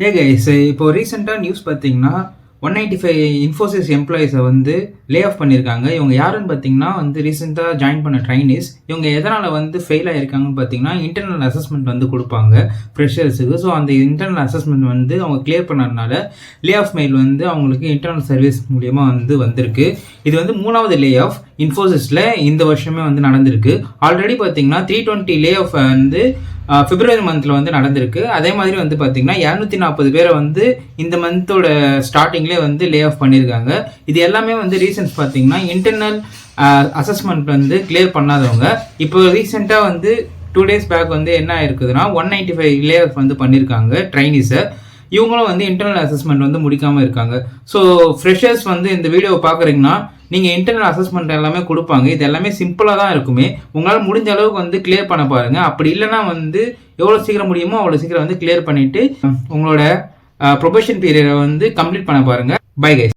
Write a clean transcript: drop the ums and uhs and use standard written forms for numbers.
ஏ guys, இப்போ ரீசெண்டாக news பார்த்தீங்கன்னா 195 இன்ஃபோசிஸ் எம்ப்ளாயிஸை வந்து லே ஆஃப் பண்ணியிருக்காங்க. இவங்க யாருன்னு பார்த்தீங்கன்னா ரீசெண்டாக ஜாயின் பண்ண ட்ரைனிஸ். இவங்க எதனால் ஃபெயில் ஆகிருக்காங்கன்னு பார்த்தீங்கன்னா இன்டர்னல் அசஸ்மெண்ட் கொடுப்பாங்க ஃப்ரெஷர்ஸுக்கு. ஸோ அந்த இன்டர்னல் அசஸ்மெண்ட் அவங்க கிளியர் பண்ணதுனால லே ஆஃப் மெயில் அவங்களுக்கு இன்டர்னல் சர்வீஸ் மூலியமாக வந்திருக்கு. இது 3வது லே ஆஃப் இன்ஃபோசிஸில் இந்த வருஷமே நடந்திருக்கு. ஆல்ரெடி பார்த்தீங்கன்னா 320 லே ஆஃப் பிப்ரவரி மந்த்ல நடந்திருக்கு. அதே மாதிரி பார்த்தீங்கன்னா 240 பேரை இந்த மந்தோட ஸ்டார்டிங்லேயே லே ஆஃப் பண்ணியிருக்காங்க. இது எல்லாமே ரீசன்ஸ் பார்த்தீங்கன்னா இன்டர்னல் அசஸ்மெண்ட் கிளியர் பண்ணாதவங்க. இப்போ ரீசெண்டாக 2 days பேக் என்ன ஆயிருக்குதுன்னா 195 லே ஆஃப் பண்ணியிருக்காங்க ட்ரைனிஸை. இவங்களும் இன்டர்னல் அசஸ்மெண்ட் முடிக்காமல் இருக்காங்க. ஸோ ஃப்ரெஷர்ஸ் இந்த வீடியோவை பார்க்குறீங்கன்னா நீங்கள் இன்டர்னல் அசஸ்மெண்ட் எல்லாமே கொடுப்பாங்க. இது எல்லாமே சிம்பிளாக தான் இருக்குமே. உங்களால் முடிஞ்ச அளவுக்கு கிளியர் பண்ண பாருங்கள். அப்படி இல்லைன்னா எவ்வளோ சீக்கிரம் முடியுமோ அவ்வளோ சீக்கிரம் கிளியர் பண்ணிவிட்டு உங்களோட ப்ரொபேஷன் பீரியடை கம்ப்ளீட் பண்ண பாருங்கள். Bye guys.